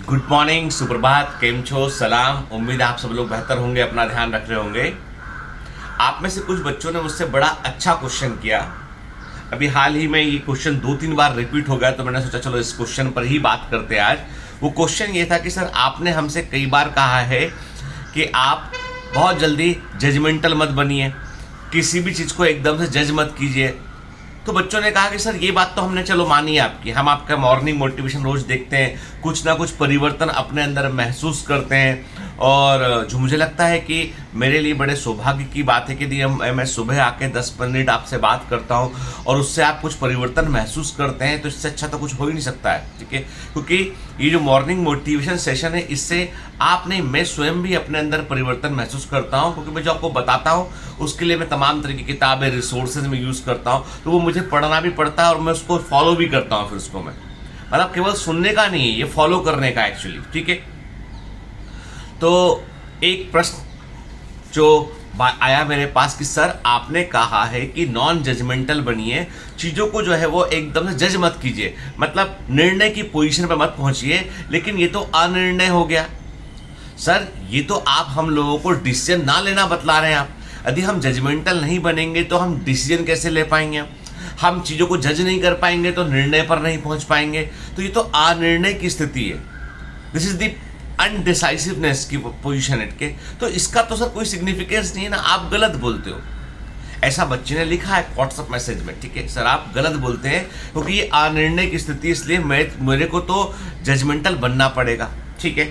Good morning, सुप्रभात, केम छो, सलाम। उम्मीद है आप सब लोग बेहतर होंगे, अपना ध्यान रख रहे होंगे। आप में से कुछ बच्चों ने मुझसे बड़ा अच्छा क्वेश्चन किया। अभी हाल ही में ये क्वेश्चन 2-3 बार रिपीट हो गया, तो मैंने सोचा चलो इस क्वेश्चन पर ही बात करते हैं आज। वो क्वेश्चन ये था कि सर आपने हमसे कई बार कहा है कि आप बहुत जल्दी जजमेंटल मत बनिए, किसी भी चीज़ को एकदम से जज मत कीजिए। तो बच्चों ने कहा कि सर ये बात तो हमने चलो मानी आपकी, हम आपका मॉर्निंग मोटिवेशन रोज देखते हैं, कुछ ना कुछ परिवर्तन अपने अंदर महसूस करते हैं। और जो मुझे लगता है कि मेरे लिए बड़े सौभाग्य की बात है कि मैं सुबह आके 10 मिनट आपसे बात करता हूं और उससे आप कुछ परिवर्तन महसूस करते हैं, तो इससे अच्छा तो कुछ हो ही नहीं सकता है। ठीक है, क्योंकि ये जो मॉर्निंग मोटिवेशन सेशन है, इससे आप नहीं, मैं स्वयं भी अपने अंदर परिवर्तन महसूस करता हूं। क्योंकि मैं जो आपको बताता हूं उसके लिए मैं तमाम तरह की किताबें, रिसोर्सेज में यूज़ करता हूं, तो वो मुझे पढ़ना भी पड़ता है और मैं उसको फॉलो भी करता हूं। फिर उसको मैं मतलब केवल सुनने का नहीं है, ये फॉलो करने का एक्चुअली। ठीक है, तो एक प्रश्न जो आया मेरे पास कि सर आपने कहा है कि नॉन जजमेंटल बनिए, चीज़ों को जो है वो एकदम से जज मत कीजिए, मतलब निर्णय की पोजीशन पर मत पहुंचिए। लेकिन ये तो अनिर्णय हो गया। सर ये तो आप हम लोगों को डिसीजन ना लेना बतला रहे हैं आप। यदि हम जजमेंटल नहीं बनेंगे तो हम डिसीजन कैसे ले पाएंगे? हम चीज़ों को जज नहीं कर पाएंगे तो निर्णय पर नहीं पहुंच पाएंगे। तो ये तो अनिर्णय की स्थिति है। दिस इज द अनडिसाइसिवनेस की पोजीशन है के। तो इसका तो सर कोई सिग्निफिकेंस नहीं है ना, आप गलत बोलते हो, ऐसा बच्चे ने लिखा है व्हाट्सएप मैसेज में। ठीक है सर, आप गलत बोलते हैं क्योंकि ये अनिर्णय की स्थिति, इसलिए मेरे को तो जजमेंटल बनना पड़ेगा। ठीक है,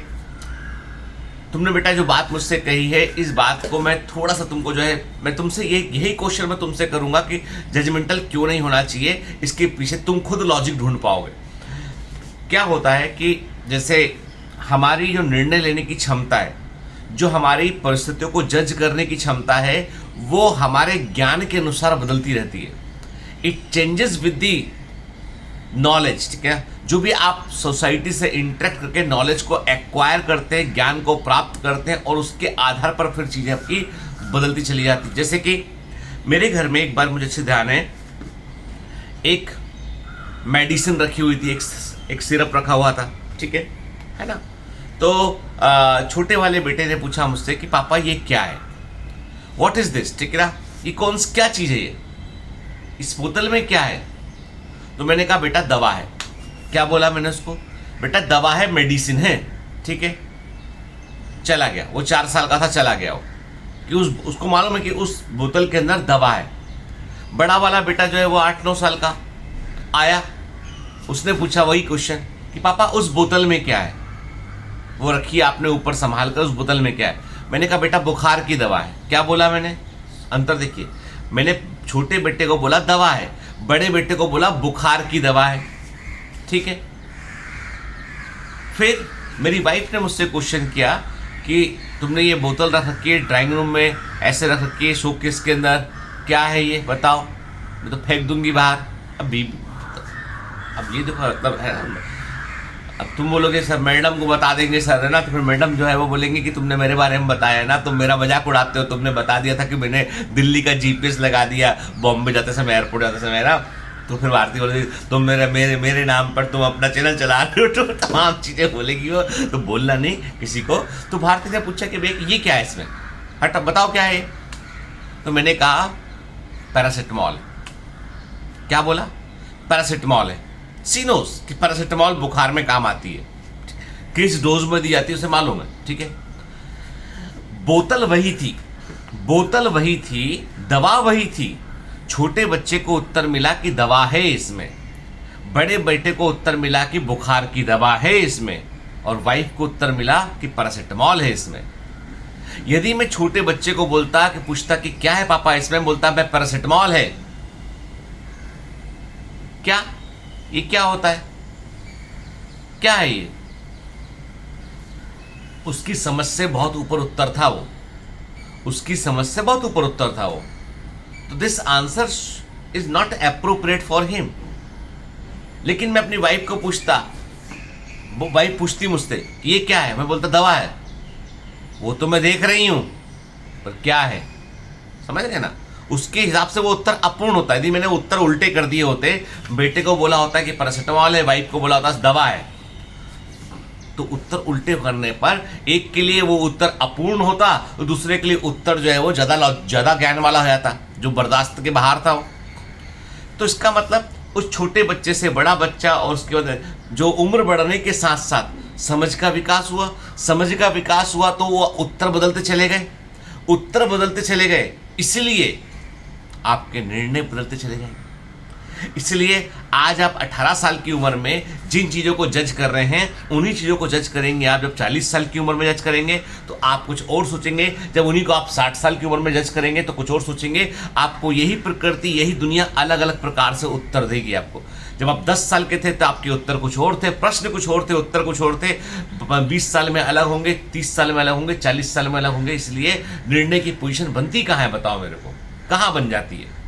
तुमने बेटा जो बात मुझसे कही है, इस बात को मैं थोड़ा सा तुमको जो है, मैं तुमसे यही क्वेश्चन मैं तुमसे करूंगा कि जजमेंटल क्यों नहीं होना चाहिए। इसके पीछे तुम खुद लॉजिक ढूंढ पाओगे। क्या होता है कि जैसे हमारी जो निर्णय लेने की क्षमता है, जो हमारी परिस्थितियों को जज करने की क्षमता है, वो हमारे ज्ञान के अनुसार बदलती रहती है। It changes with the knowledge. ठीक है, जो भी आप सोसाइटी से इंटरेक्ट करके नॉलेज को एक्वायर करते हैं, ज्ञान को प्राप्त करते हैं, और उसके आधार पर फिर चीज़ें आपकी बदलती चली जाती है। जैसे कि मेरे घर में एक बार, मुझे अच्छे ध्यान है, एक मेडिसिन रखी हुई थी, एक सिरप रखा हुआ था। ठीक है ना। तो छोटे वाले बेटे ने पूछा मुझसे कि पापा ये क्या है, व्हाट इज दिस? ठीक है ना, ये क्या चीज़ है, ये इस बोतल में क्या है? तो मैंने कहा बेटा दवा है। क्या बोला मैंने उसको? बेटा दवा है, मेडिसिन है। ठीक है, चला गया। वो 4 साल का था, चला गया वो, कि उसको मालूम है कि उस बोतल के अंदर दवा है। बड़ा वाला बेटा जो है वो 8-9 साल का आया, उसने पूछा वही क्वेश्चन कि पापा उस बोतल में क्या है? वो रखी आपने ऊपर संभाल कर, उस बोतल में क्या है? मैंने कहा बेटा बुखार की दवा है। क्या बोला मैंने? अंतर देखिए, मैंने छोटे बेटे को बोला दवा है, बड़े बेटे को बोला बुखार की दवा है। ठीक है, फिर मेरी वाइफ ने मुझसे क्वेश्चन किया कि तुमने ये बोतल रख रखी है ड्राइंग रूम में, ऐसे रख रखी है शोकेस के अंदर, क्या है ये बताओ? मैं तो फेंक दूंगी बाहर। अब ये देखो, मतलब है, अब तुम बोलोगे सर मैडम को बता देंगे सर, है ना, तो फिर मैडम जो है वो बोलेंगे कि तुमने मेरे बारे में बताया है ना, तुम मेरा मजाक उड़ाते हो, तुमने बता दिया था कि मैंने दिल्ली का जीपीएस लगा दिया बॉम्बे जाते समय, एयरपोर्ट जाते समय ना। तो फिर भारती बोलेगी तुम मेरे नाम पर तुम अपना चैनल चला रहे हो, तो तमाम चीज़ें बोलेगी वो, तो बोलना नहीं किसी को। तो भारती ने पूछा कि भैया ये क्या है इसमें, हट बताओ क्या है ये? तो मैंने कहा पैरासिटामॉल। क्या बोला? पैरासिटामॉल है। सीनोस कि पैरासिटामॉल बुखार में काम आती है, किस डोज में दी जाती है उसे मालूम है। ठीक है, बोतल वही थी, दवा वही थी। छोटे बच्चे को उत्तर मिला कि दवा है इसमें, बड़े बेटे को उत्तर मिला कि बुखार की दवा है इसमें, और वाइफ को उत्तर मिला कि पैरासिटामॉल है इसमें। यदि मैं छोटे बच्चे को बोलता कि पूछता कि क्या है पापा इसमें, बोलता मैं पैरासिटामॉल है, क्या ये क्या होता है, क्या है ये? उसकी समझ से बहुत ऊपर उत्तर था वो, उसकी समझ से बहुत ऊपर उत्तर था वो। तो this answer is not appropriate for him. लेकिन मैं अपनी वाइफ को पूछता, वो वाइफ पूछती मुझसे कि ये क्या है, मैं बोलता दवा है। वो तो मैं देख रही हूं, पर क्या है, समझ गए ना? उसके हिसाब से वो उत्तर अपूर्ण होता है। यदि मैंने उत्तर उल्टे कर दिए होते, बेटे को बोला होता है कि पैरासिटामॉल है, वाइफ को बोला होता है दवा है, तो उत्तर उल्टे करने पर एक के लिए वो उत्तर अपूर्ण होता, तो दूसरे के लिए उत्तर जो है वो ज़्यादा ज्ञान वाला हो जाता, जो बर्दाश्त के बाहर था वो। तो इसका मतलब उस छोटे बच्चे से बड़ा बच्चा, और उसके बाद जो उम्र बढ़ने के साथ साथ समझ का विकास हुआ, समझ का विकास हुआ तो वो उत्तर बदलते चले गए, उत्तर बदलते चले गए, इसलिए आपके निर्णय बदलते चले गए। इसलिए आज आप 18 साल की उम्र में जिन चीज़ों को जज कर रहे हैं, उन्हीं चीज़ों को जज करेंगे आप जब 40 साल की उम्र में जज करेंगे तो आप कुछ और सोचेंगे, जब उन्हीं को आप 60 साल की उम्र में जज करेंगे तो कुछ और सोचेंगे। आपको यही प्रकृति, यही दुनिया अलग अलग प्रकार से उत्तर देगी आपको। जब आप 10 साल के थे तो आपके उत्तर कुछ और थे, प्रश्न कुछ और थे, उत्तर कुछ और थे। 20 साल में अलग होंगे, 30 साल में अलग होंगे, 40 साल में अलग होंगे। इसलिए निर्णय की पोजीशन बनती कहाँ है, बताओ मेरे को, कहाँ बन जाती है?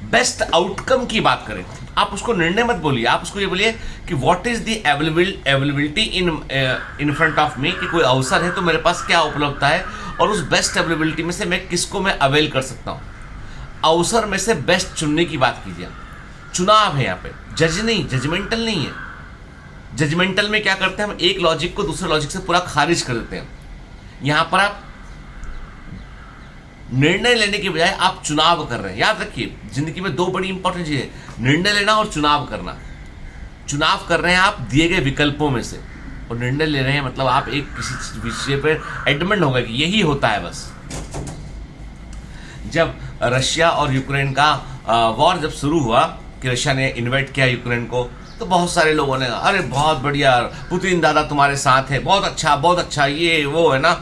बेस्ट आउटकम की बात करें, आप उसको निर्णय मत बोलिए, आप उसको ये बोलिए कि what is the availability in front of me, कि कोई अवसर है तो मेरे पास क्या उपलब्धता है, और उस बेस्ट अवेलेबिलिटी में से मैं किसको मैं अवेल कर सकता हूँ। अवसर में से बेस्ट चुनने की बात कीजिए। चुनाव है यहाँ पे, जज नहीं, जजमेंटल नहीं है। जजमेंटल में क्या करते हैं हम, एक लॉजिक को दूसरे लॉजिक से पूरा खारिज कर देते हैं। यहाँ पर आप निर्णय लेने के बजाय आप चुनाव कर रहे हैं। याद रखिए, जिंदगी में दो बड़ी इंपॉर्टेंट चीजें, निर्णय लेना और चुनाव करना। चुनाव कर रहे हैं आप दिए गए विकल्पों में से, और निर्णय ले रहे हैं मतलब आप एक किसी विषय पर एडमेंट हो गए कि यही होता है बस। जब रशिया और यूक्रेन का वॉर जब शुरू हुआ, कि रशिया ने इन्वाइट किया यूक्रेन को, तो बहुत सारे लोगों ने अरे बहुत बढ़िया, पुतिन दादा तुम्हारे साथ है, बहुत अच्छा, ये वो है ना।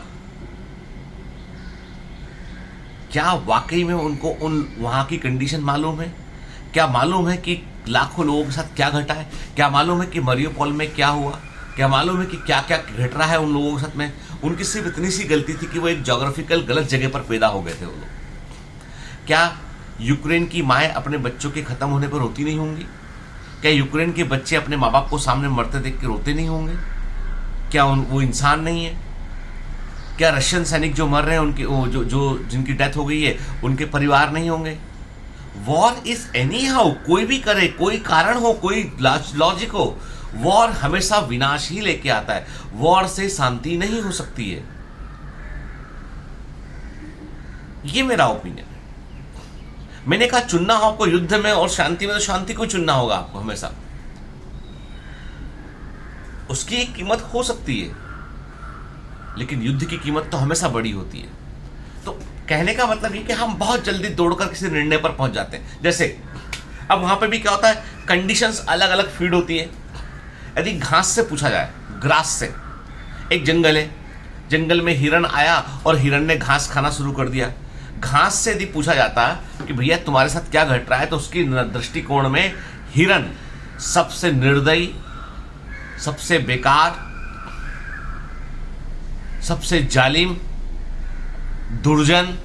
क्या वाकई में उनको उन वहाँ की कंडीशन मालूम है? क्या मालूम है कि लाखों लोगों के साथ क्या घटा है? क्या मालूम है कि मरियोपोल में क्या हुआ? क्या मालूम है कि क्या क्या घट रहा है उन लोगों के साथ में? उनकी सिर्फ इतनी सी गलती थी कि वो एक जोग्राफिकल गलत जगह पर पैदा हो गए थे वो लोग। क्या यूक्रेन की माएँ अपने बच्चों के ख़त्म होने पर रोती नहीं होंगी? क्या यूक्रेन के बच्चे अपने माँ बाप को सामने मरते देख के रोते नहीं होंगे? क्या वो इंसान नहीं है? क्या रशियन सैनिक जो मर रहे हैं, उनके जो जिनकी डेथ हो गई है, उनके परिवार नहीं होंगे? वॉर इज एनी हाउ, कोई भी करे, कोई कारण हो, कोई लॉजिक हो, वॉर हमेशा विनाश ही लेके आता है। वॉर से शांति नहीं हो सकती है। ये मेरा ओपिनियन है। मैंने कहा चुनना हो आपको युद्ध में और शांति में, तो शांति को चुनना होगा आपको हमेशा। उसकी एक कीमत हो सकती है, लेकिन युद्ध की कीमत तो हमेशा बड़ी होती है। तो कहने का मतलब ये कि हम बहुत जल्दी दौड़कर किसी निर्णय पर पहुंच जाते हैं। जैसे अब वहां पे भी क्या होता है, कंडीशंस अलग अलग फीड होती है। यदि घास से पूछा जाए, ग्रास से, एक जंगल है, जंगल में हिरन आया और हिरन ने घास खाना शुरू कर दिया। घास से यदि पूछा जाता कि भैया तुम्हारे साथ क्या घट रहा है, तो उसकी दृष्टिकोण में हिरन सबसे निर्दयी, सबसे बेकार, सबसे जालिम, दुर्जन,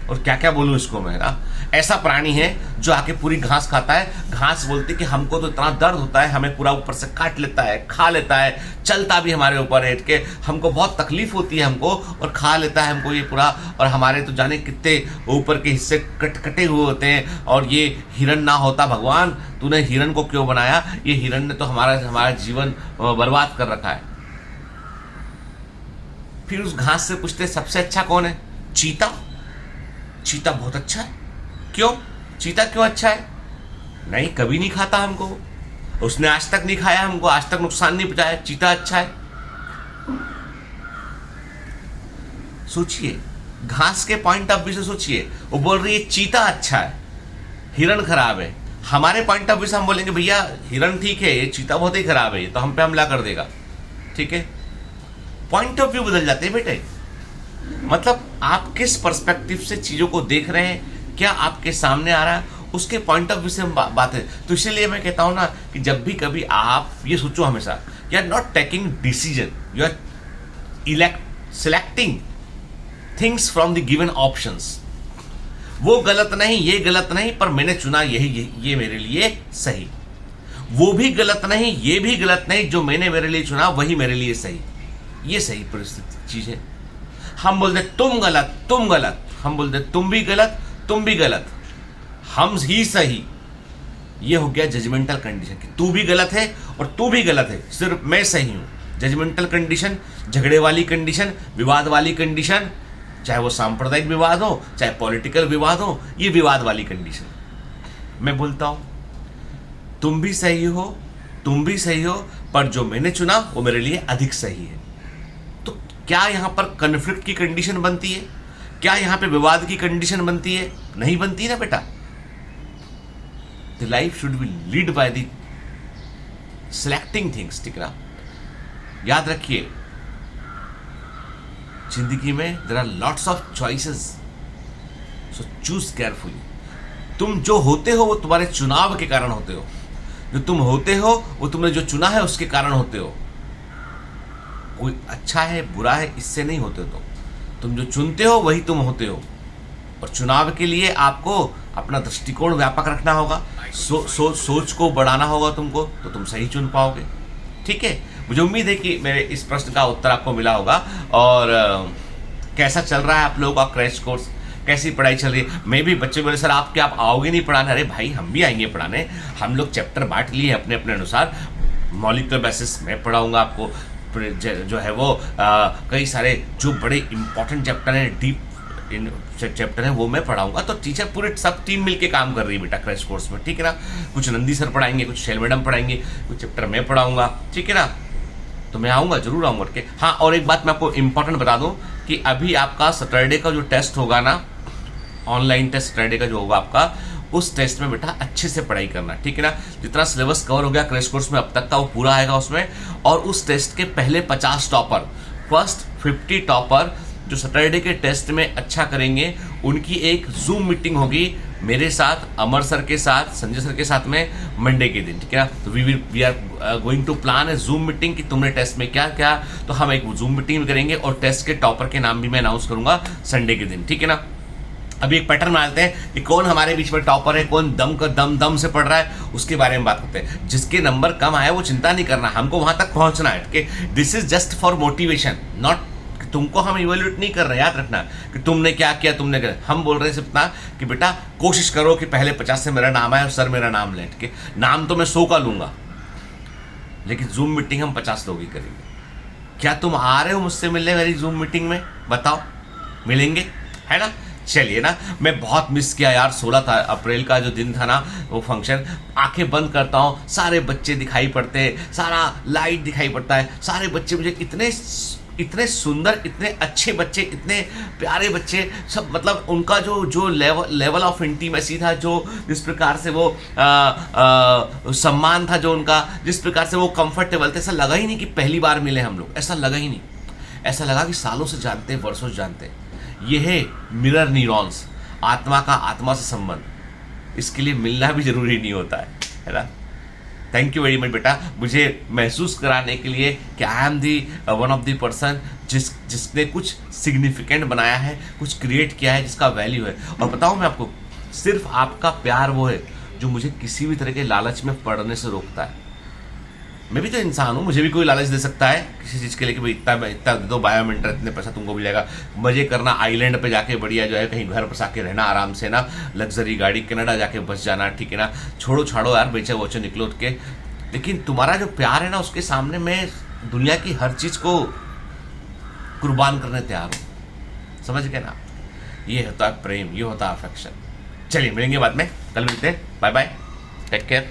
और क्या क्या बोलूं इसको मैं ना, ऐसा प्राणी है जो आके पूरी घास खाता है। घास बोलती कि हमको तो इतना दर्द होता है, हमें पूरा ऊपर से काट लेता है, खा लेता है, चलता भी हमारे ऊपर है के, हमको बहुत तकलीफ होती है हमको, और खा लेता है हमको ये पूरा, और हमारे तो जाने कितने ऊपर के हिस्से कटे हुए होते हैं। और ये हिरन ना होता, भगवान तूने हिरन को क्यों बनाया? ये हिरन ने तो हमारा जीवन बर्बाद कर रखा है। फिर उस घास से पूछते सबसे अच्छा कौन है? चीता। चीता बहुत अच्छा है। क्यों? चीता क्यों अच्छा है? नहीं, कभी नहीं खाता हमको, उसने आज तक नहीं खाया हमको, आज तक नुकसान नहीं पहुंचाया, चीता अच्छा है। सोचिए, घास के पॉइंट ऑफ व्यू से सोचिए, वो बोल रही है चीता अच्छा है, हिरन खराब है। हमारे पॉइंट ऑफ व्यू से हम बोलेंगे भैया हिरन ठीक है, ये चीता बहुत ही खराब है, ये तो हम पे हमला कर देगा। ठीक है, पॉइंट ऑफ व्यू बदल जाते हैं बेटे। मतलब आप किस पर्सपेक्टिव से चीज़ों को देख रहे हैं, क्या आपके सामने आ रहा है, उसके पॉइंट ऑफ व्यू से हम बात है। तो इसीलिए मैं कहता हूं ना कि जब भी कभी आप ये सोचो हमेशा, you are not taking decision, you are selecting things from the given options. वो गलत नहीं, ये गलत नहीं, पर मैंने चुना यही, ये मेरे लिए सही। वो भी गलत नहीं, ये भी गलत नहीं, जो मैंने मेरे लिए चुना वही मेरे लिए सही। ये सही परिस्थिति चीज है। हम बोलते तुम गलत, तुम गलत, हम बोलते तुम भी गलत, तुम भी गलत, हम ही सही। ये हो गया जजमेंटल कंडीशन कि तू भी गलत है और तू भी गलत है, सिर्फ मैं सही हूं। जजमेंटल कंडीशन, झगड़े वाली कंडीशन, विवाद वाली कंडीशन, चाहे वो सांप्रदायिक विवाद हो, चाहे पॉलिटिकल विवाद हो, ये विवाद वाली कंडीशन। मैं बोलता हूं तुम भी सही हो, तुम भी सही हो, पर जो मैंने चुना वो मेरे लिए अधिक सही है। तो क्या यहां पर कन्फ्लिक्ट की कंडीशन बनती है? क्या यहां पे विवाद की कंडीशन बनती है? नहीं बनती ना बेटा। The life should be lead by the selecting things. ठीक ना, याद रखिए जिंदगी में there are lots of choices, so choose carefully. तुम जो होते हो वो तुम्हारे चुनाव के कारण होते हो। जो तुम होते हो वो तुमने जो चुना है उसके कारण होते हो। कोई अच्छा है बुरा है इससे नहीं होते। तुम जो चुनते हो वही तुम होते हो। और चुनाव के लिए आपको अपना दृष्टिकोण व्यापक रखना होगा, सोच को बढ़ाना होगा तुमको, तो तुम सही चुन पाओगे। ठीक है, मुझे उम्मीद है कि मेरे इस प्रश्न का उत्तर आपको मिला होगा। और कैसा चल रहा है आप लोगों का क्रैश कोर्स, कैसी पढ़ाई चल रही है? मैं भी बच्चे बोले सर आप क्या आप आओगे नहीं पढ़ाने? अरे भाई हम भी आएंगे पढ़ाने। हम लोग चैप्टर बांट लिए हैं अपने अपने अनुसार। मौलिक बेसिस मैं पढ़ाऊंगा आपको, जो है वो कई सारे जो बड़े इंपॉर्टेंट चैप्टर हैं, डीप चैप्टर है वो मैं पढ़ाऊंगा। तो टीचर पूरे सब टीम मिलके काम कर रही है बेटा क्रैश कोर्स में। ठीक है ना, कुछ नंदी सर पढ़ाएंगे, कुछ शैल मैडम पढ़ाएंगे, कुछ चैप्टर मैं पढ़ाऊंगा। ठीक है ना, तो मैं आऊँगा, जरूर आऊँगा के। हाँ, और एक बात मैं आपको इंपॉर्टेंट बता दूँ कि अभी आपका सैटरडे का जो टेस्ट होगा ना, ऑनलाइन टेस्ट सैटरडे का जो होगा आपका, उस टेस्ट में बेटा अच्छे से पढ़ाई करना। ठीक है ना, जितना सिलेबस कवर हो गया क्रैश कोर्स में अब तक का वो पूरा आएगा उसमें। और उस टेस्ट के पहले 50 टॉपर, फर्स्ट 50 टॉपर जो सैटरडे के टेस्ट में अच्छा करेंगे, उनकी एक जूम मीटिंग होगी मेरे साथ, अमर सर के साथ, संजय सर के साथ में मंडे के दिन। ठीक है ना, तो we are going to plan a Zoom meeting कि तुमने टेस्ट में क्या क्या। तो हम एक जूम मीटिंग करेंगे और टेस्ट के टॉपर के नाम भी मैं अनाउंस करूंगा संडे के दिन। ठीक है ना, अभी एक पैटर्न बनाते हैं कि कौन हमारे बीच में टॉपर है, कौन दम से पढ़ रहा है, उसके बारे में बात करते हैं। जिसके नंबर कम आए वो चिंता नहीं करना, हमको वहां तक पहुंचना है। ठीक है, this is just for motivation, not तुमको हम इवेल्यूएट नहीं कर रहे। याद रखना कि तुमने क्या किया, तुमने क्या। हम बोल रहे हैं सिर्फ इतना कि बेटा कोशिश करो कि पहले 50 से मेरा नाम आए और सर मेरा नाम लें। ठीक है, नाम तो मैं 100 का लूंगा, लेकिन जूम मीटिंग हम 50 लोग ही करेंगे। क्या तुम आ रहे हो मुझसे मिलने मेरी जूम मीटिंग में? बताओ, मिलेंगे, है ना? चलिए ना, मैं बहुत मिस किया यार 16 अप्रैल का जो दिन था ना, वो फंक्शन। आंखें बंद करता हूँ, सारे बच्चे दिखाई पड़ते हैं, सारा लाइट दिखाई पड़ता है, सारे बच्चे मुझे इतने सुंदर, इतने अच्छे बच्चे, इतने प्यारे बच्चे सब। मतलब उनका जो लेवल ऑफ इंटीमेसी था, जो जिस प्रकार से वो सम्मान था, जो उनका जिस प्रकार से वो कंफर्टेबल थे, ऐसा लगा ही नहीं कि पहली बार मिले हम लोग। ऐसा लगा ही नहीं, ऐसा लगा कि सालों से जानते हैं, वर्षों से जानते हैं। ये है मिरर न्यूरॉन्स, आत्मा का आत्मा से संबंध। इसके लिए मिलना भी जरूरी नहीं होता है ना। थैंक यू वेरी मच बेटा, मुझे महसूस कराने के लिए कि I am the one of the person जिसने कुछ सिग्निफिकेंट बनाया है, कुछ क्रिएट किया है, जिसका वैल्यू है। और बताऊं मैं आपको, सिर्फ आपका प्यार वो है जो मुझे किसी भी तरह के लालच में पड़ने से रोकता है। मैं भी तो इंसान हूँ, मुझे भी कोई लालच दे सकता है किसी चीज़ के लिए कि भाई इतना दे दो बायोमेट्र, इतने पैसा तुमको मिलेगा। मजे करना, आइलैंड पे जाके बढ़िया जो है कहीं घर बसा के रहना आराम से ना, लग्जरी गाड़ी, कनाडा जाके बस जाना। ठीक है ना, छाड़ो यार, बेचे वोचे निकलो के। लेकिन तुम्हारा जो प्यार है ना, उसके सामने मैं दुनिया की हर चीज़ को कुर्बान करने तैयार हूँ। समझ गए ना? ये होता है प्रेम, ये होता है अफेक्शन। चलिए मिलेंगे बाद में, कल मिलते हैं। Bye bye, take care.